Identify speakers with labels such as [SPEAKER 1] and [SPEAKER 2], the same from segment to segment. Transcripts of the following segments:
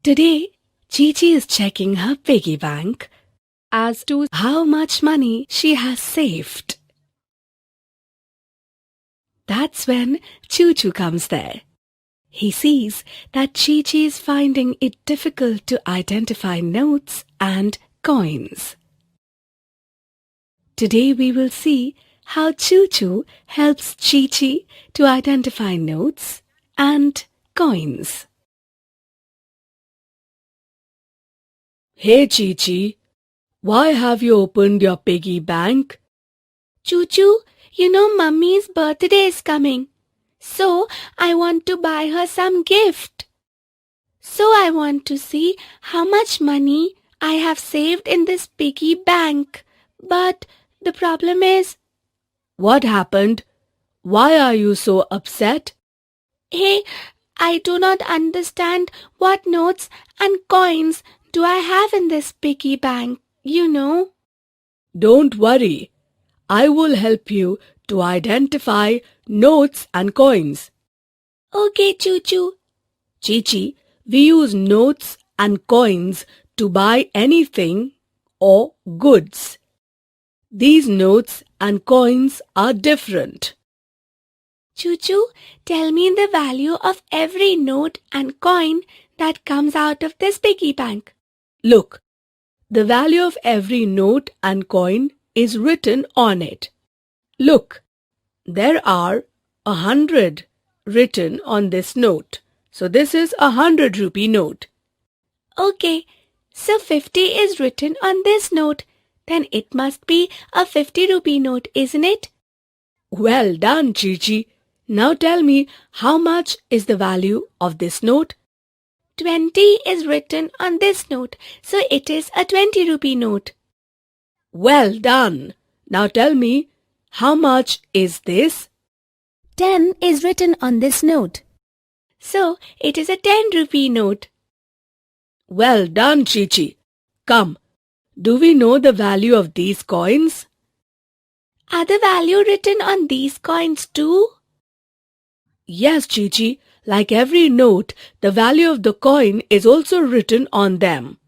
[SPEAKER 1] Today, Chi-Chi is checking her piggy bank as to how much money she has saved. That's when Choo-Choo comes there. He sees that Chi-Chi is finding it difficult to identify notes and coins. Today we will see how Choo-Choo helps Chi-Chi to identify notes and coins.
[SPEAKER 2] Hey Chi-Chi, why have you opened your piggy bank?
[SPEAKER 3] Choo-Choo, you know Mummy's birthday is coming. So I want to buy her some gift. So I want to see how much money I have saved in this piggy bank. But the problem is...
[SPEAKER 2] What happened? Why are you so upset?
[SPEAKER 3] Hey, I do not understand what notes and coins do I have in this piggy bank, you know.
[SPEAKER 2] Don't worry. I will help you to identify notes and coins.
[SPEAKER 3] Okay, Choo-Choo.
[SPEAKER 2] Chi-Chi, we use notes and coins to buy anything or goods. These notes and coins are different.
[SPEAKER 3] Choo-Choo, tell me the value of every note and coin that comes out of this piggy bank.
[SPEAKER 2] Look, the value of every note and coin is written on it. Look, there are 100 written on this note. So this is a 100 rupee note.
[SPEAKER 3] Okay, so 50 is written on this note. Then it must be a 50 rupee note, isn't it?
[SPEAKER 2] Well done, Chi-Chi. Now tell me, how much is the value of this note?
[SPEAKER 3] 20 is written on this note, so it is a 20 rupee note.
[SPEAKER 2] Well done. Now tell me, how much is this?
[SPEAKER 3] 10 is written on this note. So it is a 10 rupee note.
[SPEAKER 2] Well done, Chi-Chi. Come, do we know the value of these coins?
[SPEAKER 3] Are the value written on these coins too?
[SPEAKER 2] Yes, Chi-Chi. Like every note, the value of the coin is also written on them.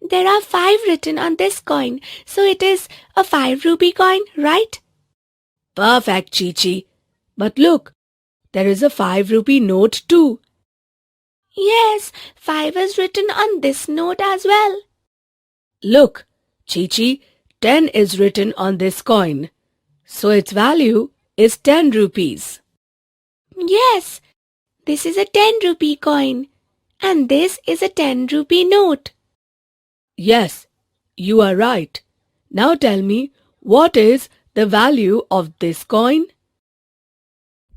[SPEAKER 3] There are 5 written on this coin, so it is a 5 rupee coin, right?
[SPEAKER 2] Perfect, Chi-Chi. But look, there is a 5 rupee note too.
[SPEAKER 3] Yes, 5 is written on this note as well.
[SPEAKER 2] Look, Chi-Chi, 10 is written on this coin. So its value is 10 rupees.
[SPEAKER 3] Yes, this is a 10 rupee coin and this is a 10 rupee note.
[SPEAKER 2] Yes, you are right. Now tell me, what is the value of this coin?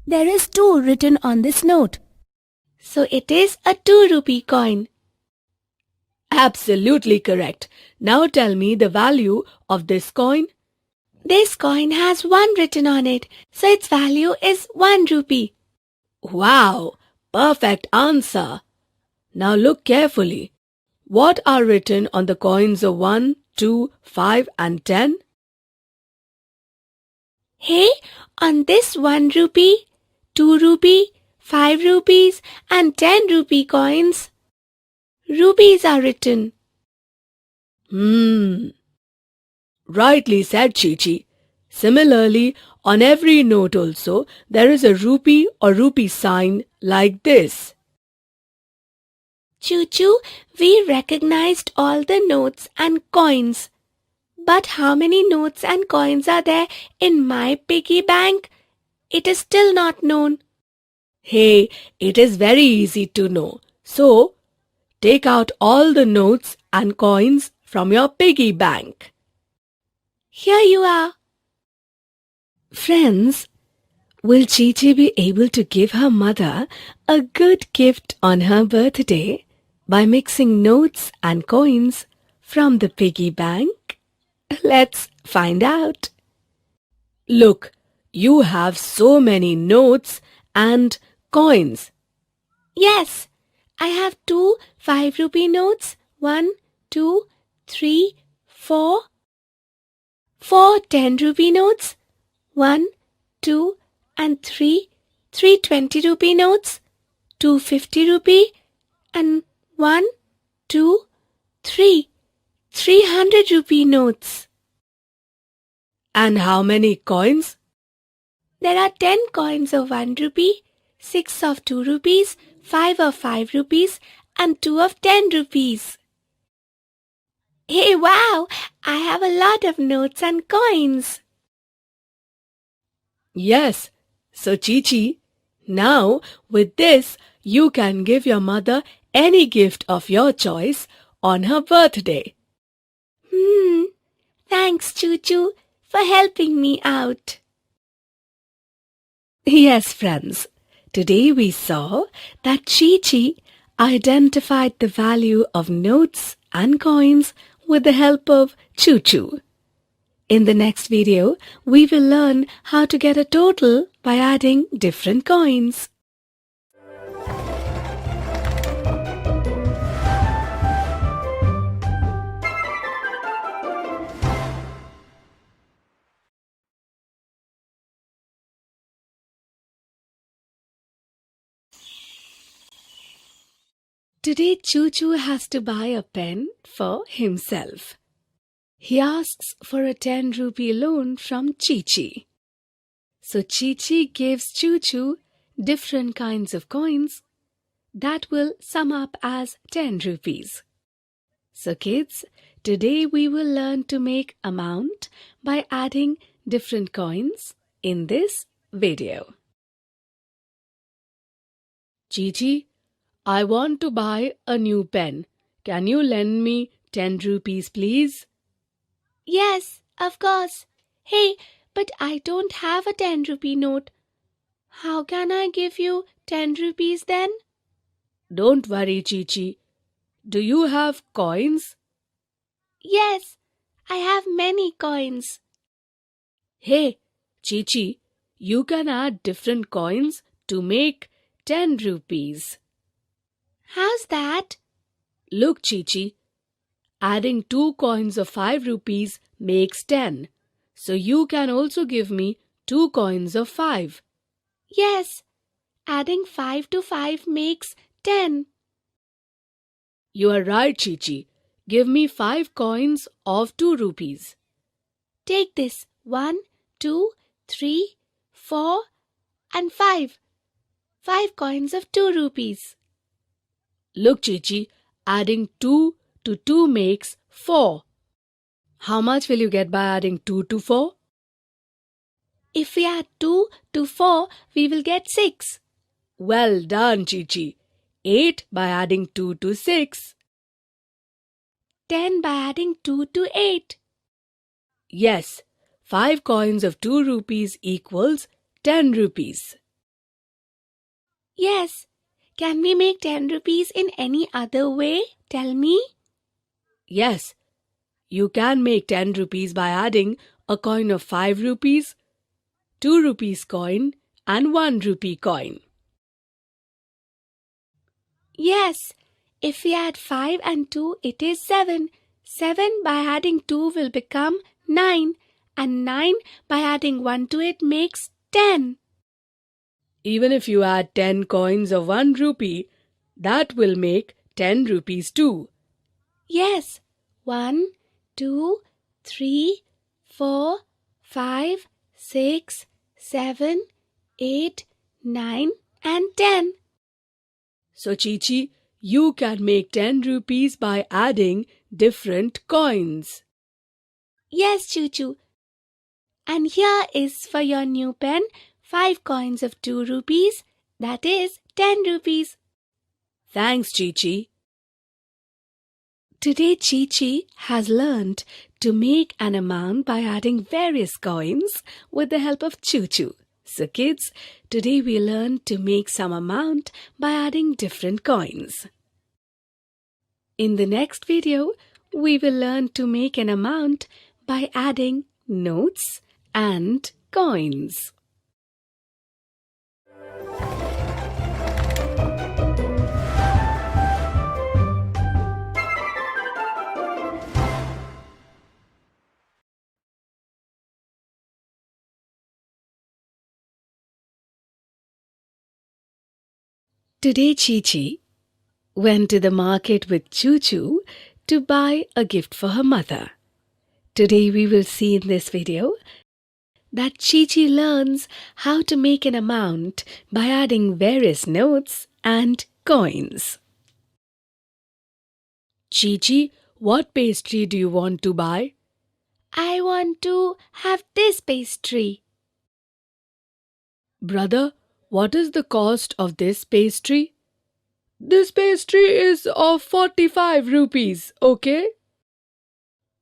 [SPEAKER 3] There is 2 written on this note. So it is a 2 rupee coin.
[SPEAKER 2] Absolutely correct. Now tell me the value of this coin.
[SPEAKER 3] This coin has 1 written on it, so its value is 1 rupee.
[SPEAKER 2] Wow, perfect answer. Now look carefully. What are written on the coins of 1, 2, 5 and 10?
[SPEAKER 3] Hey, on this 1 rupee, 2 rupee, 5 rupees and 10 rupee coins, rupees are written.
[SPEAKER 2] Rightly said, Chi-Chi. Similarly, on every note also, there is a rupee or rupee sign like this.
[SPEAKER 3] Choo-Choo, we recognized all the notes and coins. But how many notes and coins are there in my piggy bank? It is still not known.
[SPEAKER 2] Hey, it is very easy to know. So, take out all the notes and coins from your piggy bank.
[SPEAKER 3] Here you are.
[SPEAKER 1] Friends, will Chi-Chi be able to give her mother a good gift on her birthday by mixing notes and coins from the piggy bank? Let's find out.
[SPEAKER 2] Look, you have so many notes and coins.
[SPEAKER 3] Yes, I have 2 5 rupee notes. 1, 2, 3, 4. 4 10 rupee notes. 1, 2 and 3. 3 20 rupee notes. 2 50 rupee and 1, 2, 3. 300 rupee notes.
[SPEAKER 2] And how many coins?
[SPEAKER 3] There are 10 coins of 1 rupee, 6 of 2 rupees, 5 of 5 rupees, and 2 of 10 rupees. Hey, wow! I have a lot of notes and coins.
[SPEAKER 2] Yes. So Chi-Chi, now with this you can give your mother any gift of your choice on her birthday.
[SPEAKER 3] Thanks, Choo-Choo, for helping me out.
[SPEAKER 2] Yes, friends. Today we saw that Chi-Chi identified the value of notes and coins with the help of Choo-Choo. In the next video, we will learn how to get a total by adding different coins. Today, Choo-Choo has to buy a pen for himself. He asks for a 10 rupee loan from Chi-Chi. So Chi-Chi gives Choo-Choo different kinds of coins that will sum up as 10 rupees. So kids, today we will learn to make amount by adding different coins in this video. Chi-Chi, I want to buy a new pen. Can you lend me 10 rupees, please?
[SPEAKER 3] Yes, of course. Hey, but I don't have a 10 rupee note. How can I give you 10 rupees then?
[SPEAKER 2] Don't worry, Chi-Chi. Do you have coins?
[SPEAKER 3] Yes, I have many coins.
[SPEAKER 2] Hey, Chi-Chi, you can add different coins to make 10 rupees.
[SPEAKER 3] How's that?
[SPEAKER 2] Look, Chi-Chi, adding 2 coins of 5 rupees makes 10. So you can also give me 2 coins of 5.
[SPEAKER 3] Yes, adding 5 to 5 makes 10.
[SPEAKER 2] You are right, Chi-Chi. Give me 5 coins of 2 rupees.
[SPEAKER 3] Take this 1, 2, 3, 4, and 5. 5 coins of 2 rupees.
[SPEAKER 2] Look, Chi-Chi, adding 2 to 2 makes 4. How much will you get by adding 2 to 4?
[SPEAKER 3] If we add 2 to 4, we will get 6.
[SPEAKER 2] Well done, Chi-Chi. 8 by adding 2 to 6.
[SPEAKER 3] 10 by adding 2 to 8.
[SPEAKER 2] Yes, 5 coins of 2 rupees equals 10 rupees.
[SPEAKER 3] Yes. Can we make 10 rupees in any other way? Tell me.
[SPEAKER 2] Yes, you can make 10 rupees by adding a coin of 5 rupees, 2 rupees coin and 1 rupee coin.
[SPEAKER 3] Yes. If we add 5 and 2, it is 7. 7 by adding 2 will become 9. And 9 by adding 1 to it makes 10.
[SPEAKER 2] Even if you add 10 coins of 1 rupee, that will make 10 rupees too.
[SPEAKER 3] Yes. 1, 2, 3, 4, 5, 6, 7, 8, 9, and 10.
[SPEAKER 2] So Chi-Chi, you can make 10 rupees by adding different coins.
[SPEAKER 3] Yes, Choo-Choo. And here is for your new pen, 5 coins of 2 rupees, that is 10 rupees.
[SPEAKER 2] Thanks, Chi-Chi.
[SPEAKER 1] Today, Chi-Chi has learned to make an amount by adding various coins with the help of Choo-Choo. So kids, today we learned to make some amount by adding different coins. In the next video, we will learn to make an amount by adding notes and coins. Today, Chi-Chi went to the market with Choo Choo to buy a gift for her mother. Today we will see in this video that Chi Chi learns how to make an amount by adding various notes and coins. Chi Chi, what pastry do you want to buy?
[SPEAKER 3] I want to have this pastry.
[SPEAKER 2] Brother, what is the cost of this pastry? This pastry is of 45 rupees, okay?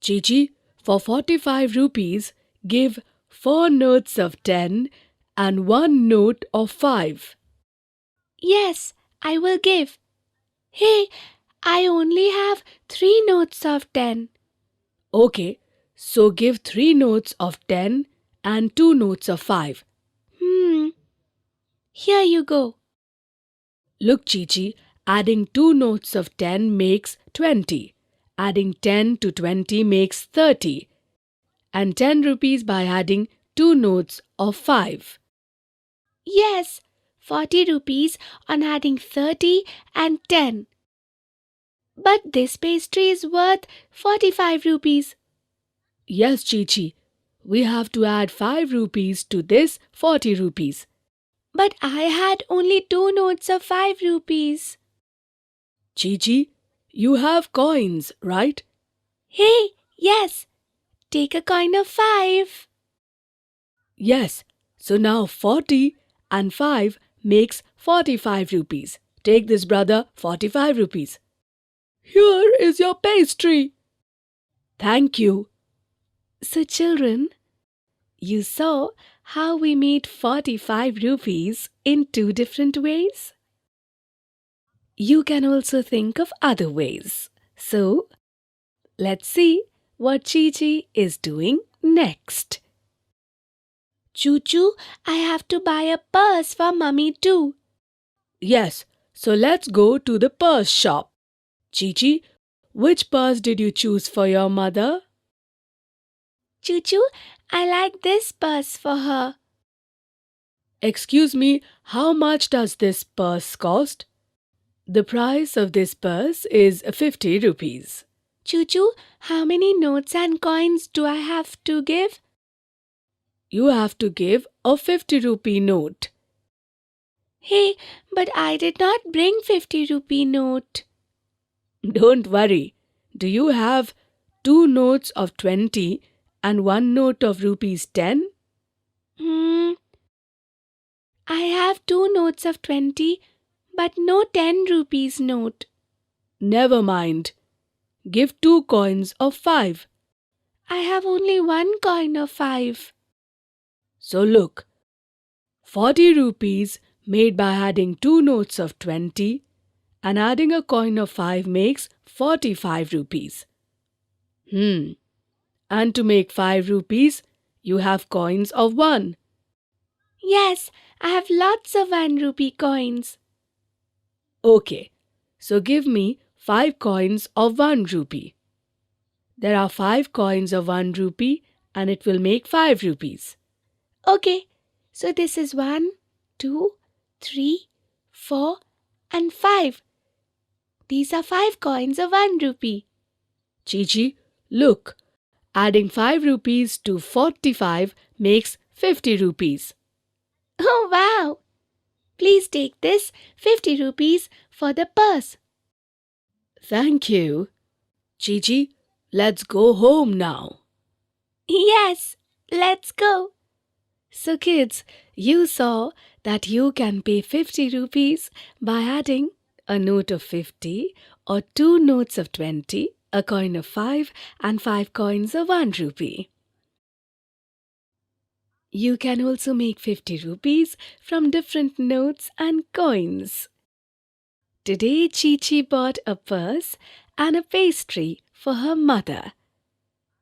[SPEAKER 2] Chi Chi, for 45 rupees, give 4 notes of 10 and 1 note of 5.
[SPEAKER 3] Yes, I will give. Hey, I only have 3 notes of 10.
[SPEAKER 2] Okay, so give 3 notes of 10 and 2 notes of 5.
[SPEAKER 3] Here you go.
[SPEAKER 2] Look, Chi Chi, adding 2 notes of 10 makes 20. Adding 10 to 20 makes 30. And 10 rupees by adding 2 notes of 5.
[SPEAKER 3] Yes, 40 rupees on adding 30 and 10. But this pastry is worth 45 rupees.
[SPEAKER 2] Yes, Chi Chi, we have to add 5 rupees to this 40 rupees.
[SPEAKER 3] But I had only 2 notes of 5 rupees.
[SPEAKER 2] Chi Chi, you have coins, right?
[SPEAKER 3] Hey, yes. Take a coin of 5.
[SPEAKER 2] Yes, so now 40 and 5 makes 45 rupees. Take this, brother, 45 rupees. Here is your pastry. Thank you.
[SPEAKER 1] So children, you saw how we made 45 rupees in 2 different ways? You can also think of other ways. So, let's see what Chi Chi is doing next.
[SPEAKER 3] Choo Choo, I have to buy a purse for Mummy too.
[SPEAKER 2] Yes, so let's go to the purse shop. Chi Chi, which purse did you choose for your mother?
[SPEAKER 3] Choo Choo, I like this purse for her.
[SPEAKER 2] Excuse me, how much does this purse cost? The price of this purse is 50 rupees.
[SPEAKER 3] Choo Choo, how many notes and coins do I have to give?
[SPEAKER 2] You have to give a 50 rupee note.
[SPEAKER 3] Hey, but I did not bring 50 rupee note.
[SPEAKER 2] Don't worry. Do you have 2 notes of 20 and 1 note of rupees 10?
[SPEAKER 3] I have 2 notes of 20, but no 10 rupees note.
[SPEAKER 2] Never mind. Give 2 coins of 5.
[SPEAKER 3] I have only 1 coin of 5.
[SPEAKER 2] So look, 40 rupees made by adding 2 notes of 20 and adding a coin of 5 makes 45 rupees. And to make 5 rupees, you have coins of 1.
[SPEAKER 3] Yes, I have lots of 1 rupee coins.
[SPEAKER 2] Okay, so give me 5 coins of 1 rupee. There are 5 coins of 1 rupee and it will make 5 rupees.
[SPEAKER 3] Okay, so this is 1, 2, 3, 4 and 5. These are 5 coins of 1 rupee.
[SPEAKER 2] Chi Chi, look, adding 5 rupees to 45 makes 50 rupees.
[SPEAKER 3] Oh wow! Please take this 50 rupees for the purse.
[SPEAKER 2] Thank you. Chi Chi, let's go home now.
[SPEAKER 3] Yes, let's go.
[SPEAKER 1] So kids, you saw that you can pay 50 rupees by adding a note of 50 or 2 notes of 20, a coin of 5 and 5 coins of 1 rupee. You can also make 50 rupees from different notes and coins. Today Chi Chi bought a purse and a pastry for her mother.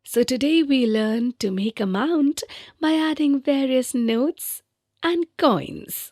[SPEAKER 1] So today we learned to make amount by adding various notes and coins.